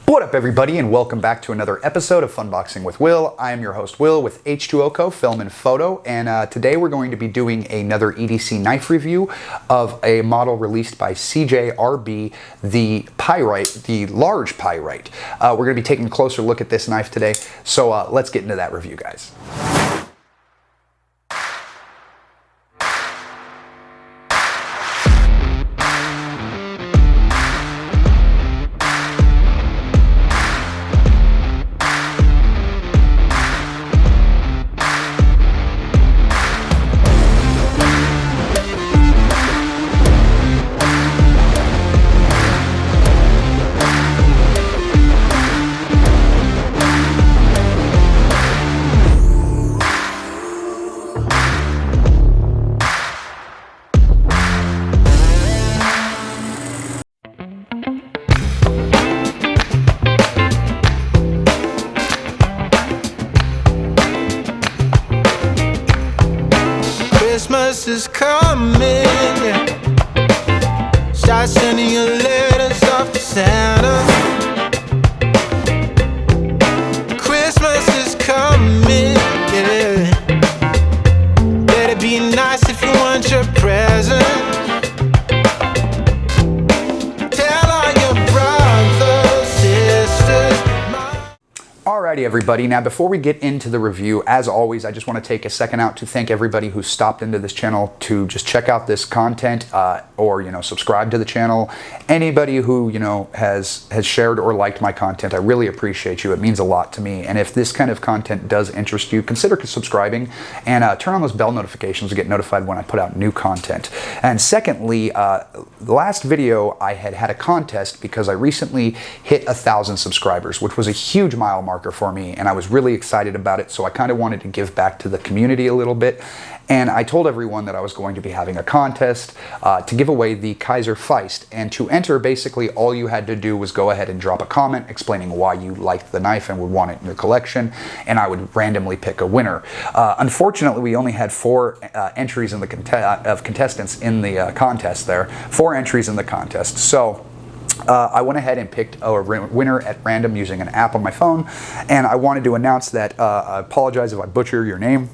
What up, everybody, and welcome back to another episode of Funboxing with Will. I am your host, Will, with H2O Co. Film and Photo, and today we're going to be doing another EDC knife review of a model released by CJRB, the Pyrite, the large Pyrite. We're going to be taking a closer look at this knife today, so let's get into that review, guys. Christmas is coming, yeah. Start sending your letters off to Santa. Christmas is coming, yeah. Better be nice if you want your present. Tell all your brothers, sisters. Alrighty, everybody. Now, before we get into the review, as always, I just want to take a second out to thank everybody who stopped into this channel to just check out this content or, subscribe to the channel. Anybody who, has shared or liked my content, I really appreciate you. It means a lot to me. And if this kind of content does interest you, consider subscribing and turn on those bell notifications to get notified when I put out new content. And secondly, the last video I had a contest because I recently hit 1,000 subscribers, which was a huge mile marker for me, and I was really excited about it, so I kind of wanted to give back to the community a little bit. And I told everyone that I was going to be having a contest to give away the Kizer Fiest. And to enter, basically all you had to do was go ahead and drop a comment explaining why you liked the knife and would want it in your collection, and I would randomly pick a winner. Unfortunately, we only had 4 entries in the contestants in the contest there. 4 entries in the contest. So I went ahead and picked a winner at random using an app on my phone, and I wanted to announce that I apologize if I butcher your name,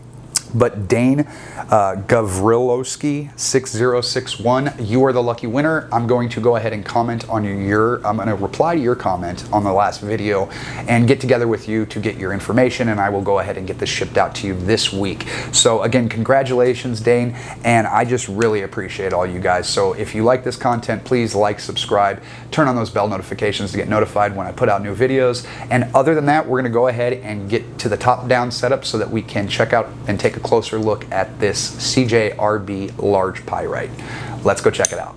but Dane Gavrilowski 6061, you are the lucky winner. I'm going to go ahead and comment on I'm going to reply to your comment on the last video and get together with you to get your information, and I will go ahead and get this shipped out to you this week. So again, congratulations, Dane, and I just really appreciate all you guys. So if you like this content, please like, subscribe, turn on those bell notifications to get notified when I put out new videos. And other than that, we're going to go ahead and get to the top-down setup so that we can check out and take a closer look at this CJRB large Pyrite. Let's go check it out.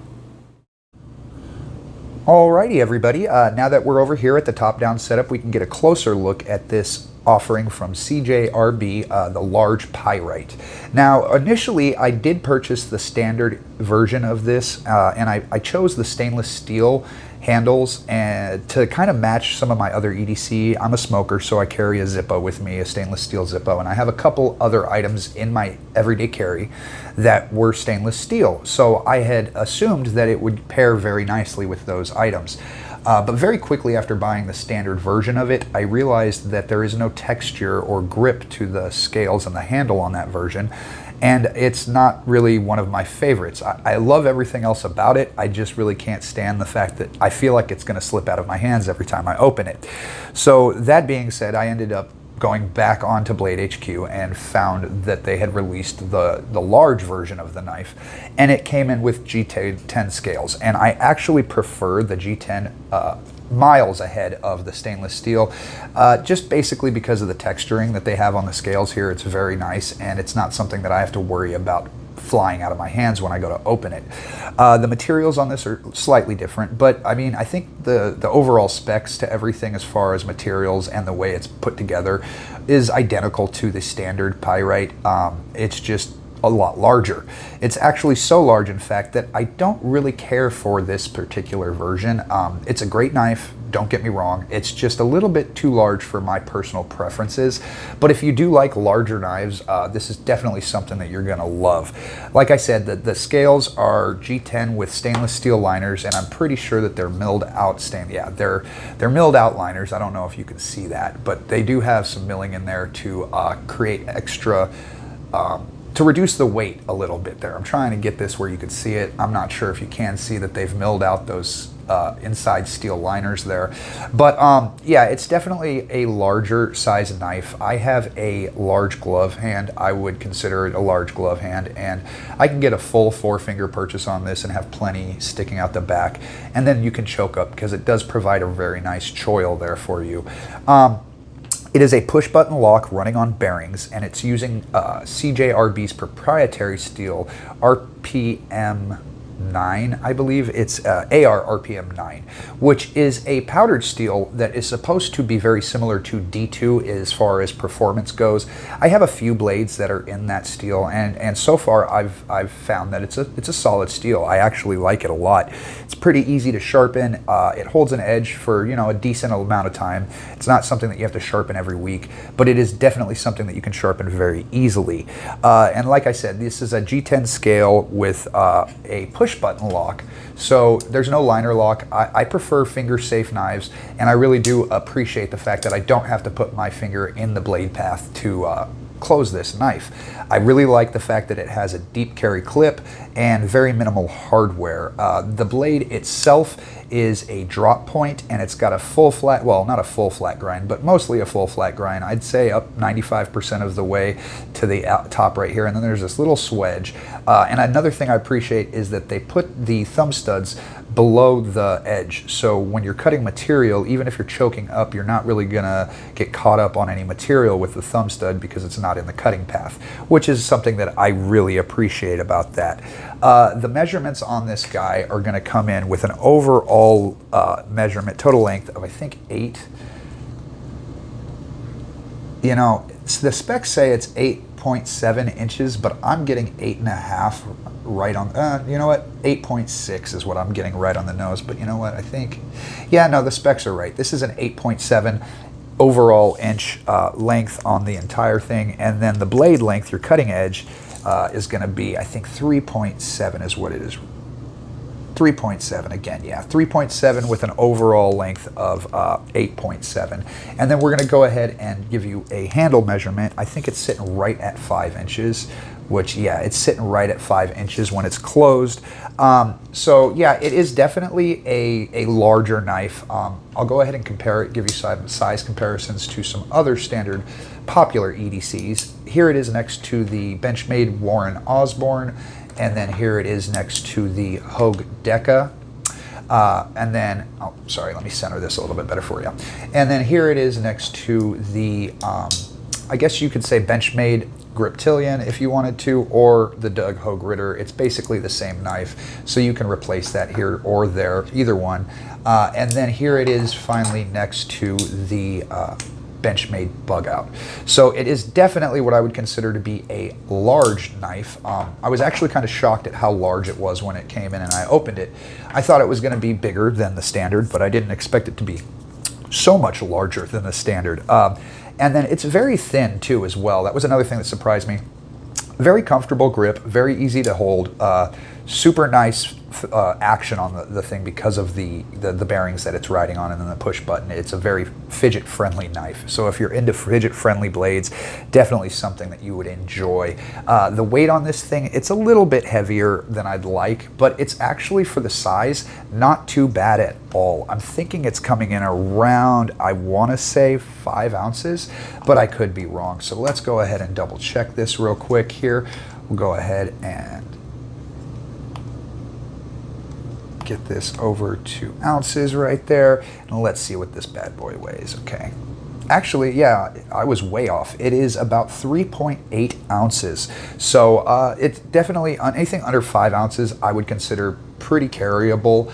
Alrighty, everybody. Now that we're over here at the top-down setup, we can get a closer look at this offering from CJRB, the large Pyrite. Now, initially, I did purchase the standard version of this, and I chose the stainless steel handles and to kind of match some of my other EDC. I'm a smoker, so I carry a Zippo with me, a stainless steel Zippo, and I have a couple other items in my everyday carry that were stainless steel. So I had assumed that it would pair very nicely with those items. But very quickly after buying the standard version of it, I realized that there is no texture or grip to the scales and the handle on that version, and it's not really one of my favorites. I love everything else about it. I just really can't stand the fact that I feel like it's going to slip out of my hands every time I open it. So that being said, I ended up going back onto Blade HQ and found that they had released the large version of the knife, and it came in with G10 scales, and I actually prefer the G10 miles ahead of the stainless steel, just basically because of the texturing that they have on the scales here. It's very nice, and it's not something that I have to worry about flying out of my hands when I go to open it. The materials on this are slightly different, but I mean, I think the overall specs to everything as far as materials and the way it's put together is identical to the standard Pyrite. It's just a lot larger. It's actually so large, in fact, that I don't really care for this particular version. It's a great knife, Don't get me wrong, it's just a little bit too large for my personal preferences. But if you do like larger knives, this is definitely something that you're going to love. Like I said, the scales are G10 with stainless steel liners, and I'm pretty sure that they're milled out yeah, they're milled out liners. I don't know if you can see that, but they do have some milling in there to create extra to reduce the weight a little bit there. I'm trying to get this where you can see it. I'm not sure if you can see that they've milled out those inside steel liners there. But yeah, it's definitely a larger size knife. I have a large glove hand. I would consider it a large glove hand, and I can get a full 4-finger purchase on this and have plenty sticking out the back. And then you can choke up because it does provide a very nice choil there for you. It is a push-button lock running on bearings, and it's using CJRB's proprietary steel RPM 9, I believe. It's AR RPM 9, which is a powdered steel that is supposed to be very similar to D2 as far as performance goes. I have a few blades that are in that steel, and so far I've found that it's a solid steel. I actually like it a lot. It's pretty easy to sharpen. It holds an edge for, you know, a decent amount of time. It's not something that you have to sharpen every week, but it is definitely something that you can sharpen very easily. And like I said, this is a G10 scale with a push-button lock, so there's no liner lock. I prefer finger-safe knives, and I really do appreciate the fact that I don't have to put my finger in the blade path to close this knife. I really like the fact that it has a deep carry clip and very minimal hardware. The blade itself is a drop point, and it's got a full flat, well, not a full flat grind, but mostly a full flat grind. I'd say up 95% of the way to the top right here, and then there's this little swedge. And another thing I appreciate is that they put the thumb studs below the edge, so when you're cutting material, even if you're choking up, you're not really gonna get caught up on any material with the thumb stud because it's not in the cutting path, which is something that I really appreciate about that. The measurements on this guy are gonna come in with an overall measurement, total length of I think 8. You know, the specs say it's 8.7 inches, but I'm getting 8.5 right on, you know what, 8.6 is what I'm getting right on the nose. But you know what, I think, yeah, no, the specs are right. This is an 8.7 overall inch length on the entire thing, and then the blade length, your cutting edge, is going to be, I think 3.7 is what it is. 3.7 again, yeah, 3.7 with an overall length of 8.7. And then we're going to go ahead and give you a handle measurement. I think it's sitting right at 5 inches, which, yeah, it's sitting right at 5 inches when it's closed. So yeah, it is definitely a larger knife. I'll go ahead and compare it, give you size comparisons to some other standard popular EDCs. Here it is next to the Benchmade Warren Osborne, and then here it is next to the Hogue Deca. And then, oh, sorry, let me center this a little bit better for you. And then here it is next to the, I guess you could say Benchmade Griptilian if you wanted to, or the Doug Hogue Ritter. It's basically the same knife, so you can replace that here or there, either one. And then here it is finally next to the Benchmade Bug Out. So it is definitely what I would consider to be a large knife. I was actually kind of shocked at how large it was when it came in and I opened it. I thought it was going to be bigger than the standard, but I didn't expect it to be so much larger than the standard. And then it's very thin too as well. That was another thing that surprised me. Very comfortable grip, very easy to hold, super nice action on the thing because of the bearings that it's riding on, and then the push button. It's a very fidget friendly knife. So if you're into fidget friendly blades, definitely something that you would enjoy. The weight on this thing, it's a little bit heavier than I'd like, but it's actually, for the size, not too bad at all. I'm thinking it's coming in around, I want to say 5 ounces, but I could be wrong. So let's go ahead and double check this real quick here. We'll go ahead and get this over 2 ounces right there, and let's see what this bad boy weighs. Okay, actually, yeah, I was way off. It is about 3.8 ounces. So it's definitely, anything under 5 ounces I would consider pretty carryable.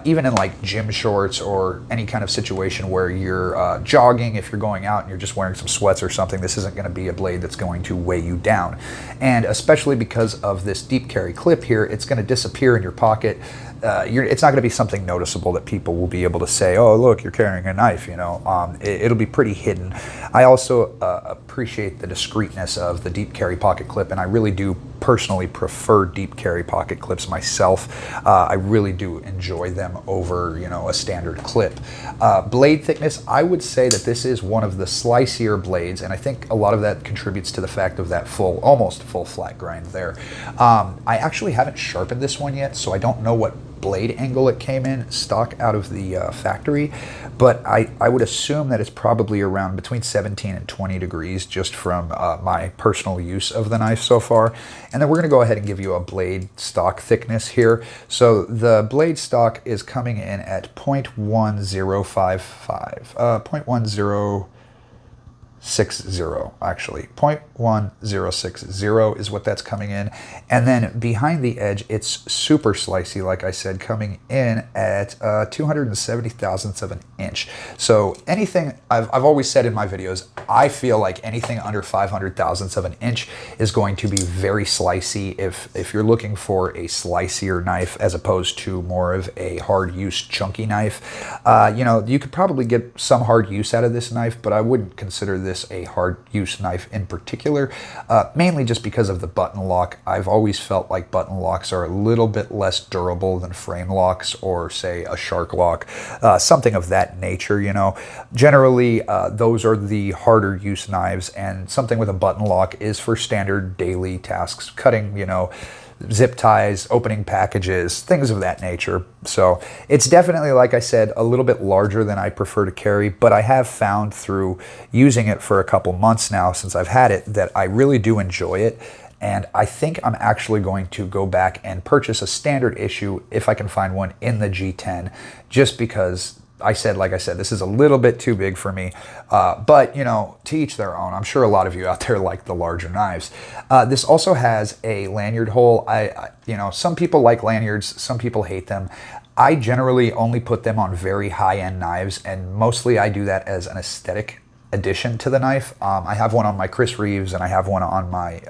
Even in like gym shorts or any kind of situation where you're jogging, if you're going out and you're just wearing some sweats or something, this isn't going to be a blade that's going to weigh you down. And especially because of this deep carry clip here, it's going to disappear in your pocket. it's not going to be something noticeable that people will be able to say, oh, look, you're carrying a knife, you know. It'll be pretty hidden. I also appreciate the discreetness of the deep carry pocket clip, and I really do personally prefer deep carry pocket clips myself. I really do enjoy them over, you know, a standard clip. Blade thickness, I would say that this is one of the slicier blades, and I think a lot of that contributes to the fact of that almost full flat grind there. I actually haven't sharpened this one yet, so I don't know what blade angle it came in stock out of the factory, but I would assume that it's probably around between 17 and 20 degrees just from my personal use of the knife so far. And then we're going to go ahead and give you a blade stock thickness here. So the blade stock is coming in at 0.1055, 0.1060 actually. 0.1060 is what that's coming in. And then behind the edge, it's super slicey, like I said, coming in at 270 thousandths of an inch. So anything, I've always said in my videos, I feel like anything under 500 thousandths of an inch is going to be very slicey if you're looking for a slicier knife as opposed to more of a hard use chunky knife. You know, you could probably get some hard use out of this knife, but I wouldn't consider this a hard use knife in particular, mainly just because of the button lock. I've always felt like button locks are a little bit less durable than frame locks or say a shark lock, something of that nature, you know. Generally, those are the harder use knives, and something with a button lock is for standard daily tasks, cutting, you know, zip ties, opening packages, things of that nature. So it's definitely, like I said, a little bit larger than I prefer to carry, but I have found through using it for a couple months now since I've had it that I really do enjoy it. And I think I'm actually going to go back and purchase a standard issue if I can find one in the G10, just because like I said, this is a little bit too big for me, but you know, to each their own. I'm sure a lot of you out there like the larger knives. This also has a lanyard hole. You know, some people like lanyards, some people hate them. I generally only put them on very high-end knives, and mostly I do that as an aesthetic addition to the knife. I have one on my Chris Reeves, and I have one on my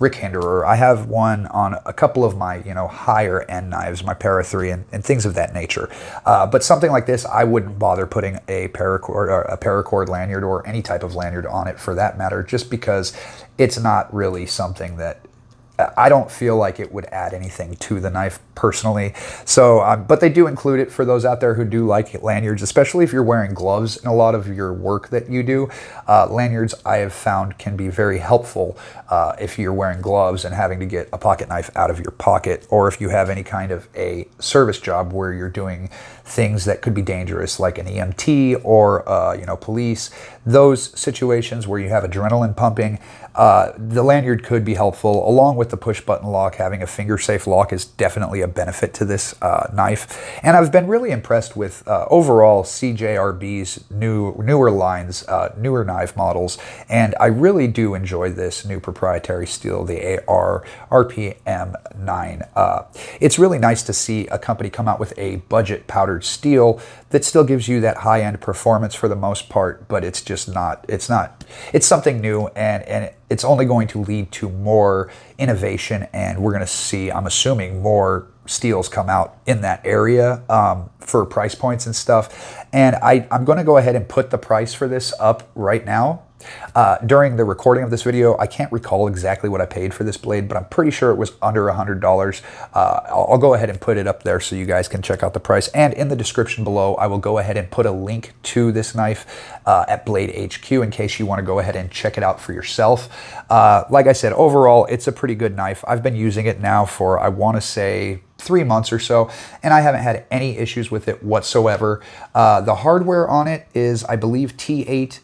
Rick Hinderer. I have one on a couple of my, you know, higher end knives, my Para 3 and things of that nature. But something like this, I wouldn't bother putting a paracord lanyard or any type of lanyard on it for that matter, just because it's not really something that I don't feel like it would add anything to the knife personally. So, but they do include it for those out there who do like lanyards, especially if you're wearing gloves in a lot of your work that you do. Lanyards, I have found, can be very helpful if you're wearing gloves and having to get a pocket knife out of your pocket, or if you have any kind of a service job where you're doing things that could be dangerous, like an EMT or you know, police. Those situations where you have adrenaline pumping, the lanyard could be helpful, along with the push button lock. Having a finger safe lock is definitely a benefit to this knife. And I've been really impressed with overall CJRB's newer lines, newer knife models, and I really do enjoy this new proprietary steel, the AR RPM 9. It's really nice to see a company come out with a budget powdered steel that still gives you that high-end performance for the most part, but it's just not, it's something new, and it's only going to lead to more innovation, and we're going to see, I'm assuming, more steels come out in that area for price points and stuff. And I'm going to go ahead and put the price for this up right now. During the recording of this video, I can't recall exactly what I paid for this blade, but I'm pretty sure it was under $100. I'll go ahead and put it up there so you guys can check out the price. And in the description below, I will go ahead and put a link to this knife at Blade HQ in case you want to go ahead and check it out for yourself. Like I said, overall, it's a pretty good knife. I've been using it now for, I want to say, 3 months or so, and I haven't had any issues with it whatsoever. The hardware on it is, I believe, T8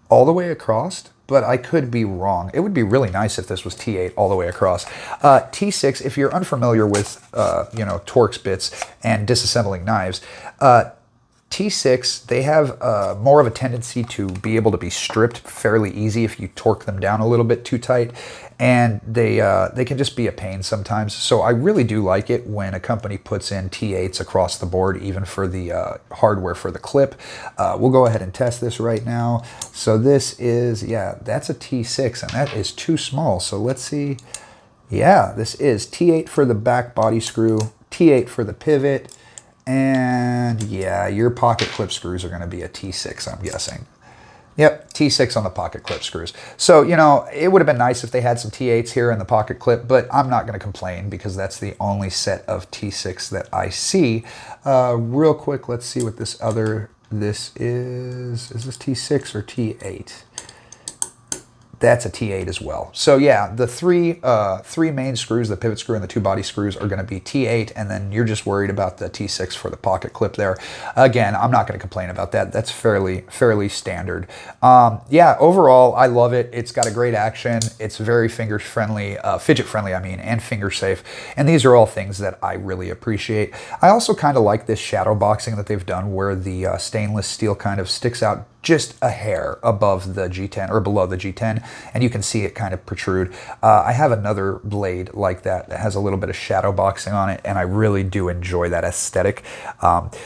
all the way across, but I could be wrong. It would be really nice if this was T8 all the way across. T6, if you're unfamiliar with you know, Torx bits and disassembling knives, T6, they have more of a tendency to be able to be stripped fairly easy if you torque them down a little bit too tight, and they can just be a pain sometimes. So I really do like it when a company puts in T8s across the board, even for the hardware for the clip. We'll go ahead and test this right now. So this is, yeah, that's a T6, and that is too small. So let's see. Yeah, this is T8 for the back body screw, T8 for the pivot, and yeah, your pocket clip screws are going to be a T6, I'm guessing. Yep, T6 on the pocket clip screws. So, you know, it would have been nice if they had some T8s here in the pocket clip, but I'm not going to complain because that's the only set of T6 that I see. Real quick, let's see what this is. Is this T6 or T8? That's a T8 as well. So yeah, the three main screws, the pivot screw and the two body screws, are going to be T8, and then you're just worried about the T6 for the pocket clip there. Again, I'm not going to complain about that. That's fairly standard. Yeah, overall, I love it. It's got a great action. It's very fidget friendly, I mean, and finger safe. And these are all things that I really appreciate. I also kind of like this shadow boxing that they've done, where the stainless steel kind of sticks out just a hair above the G10 or below the G10, and you can see it kind of protrude. I have another blade like that that has a little bit of shadow boxing on it, and I really do enjoy that aesthetic.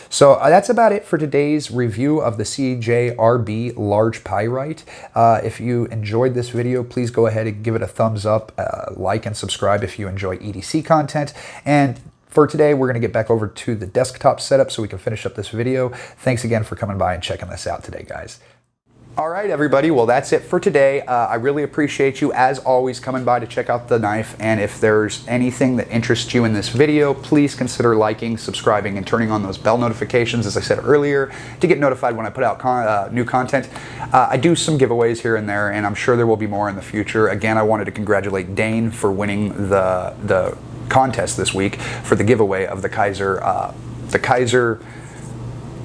So that's about it for today's review of the CJRB large pyrite. If you enjoyed this video, please go ahead and give it a thumbs up, like and subscribe if you enjoy EDC content. And for today, we're going to get back over to the desktop setup so we can finish up this video. Thanks again for coming by and checking this out today, guys. All right, everybody. Well, that's it for today. I really appreciate you, as always, coming by to check out the knife. And if there's anything that interests you in this video, please consider liking, subscribing, and turning on those bell notifications, as I said earlier, to get notified when I put out new content. I do some giveaways here and there, and I'm sure there will be more in the future. Again, I wanted to congratulate Dane for winning the contest this week for the giveaway of the Kizer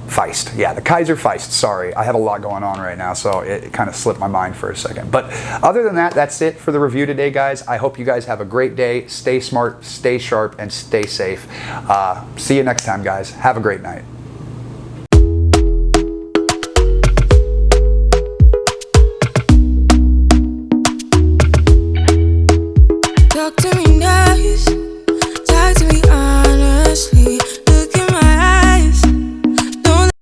Fiest. Yeah, the Kizer Fiest. Sorry, I have a lot going on right now, so it kind of slipped my mind for a second. But other than that, that's it for the review today, guys. I hope you guys have a great day. Stay smart, stay sharp, and stay safe. See you next time, guys. Have a great night.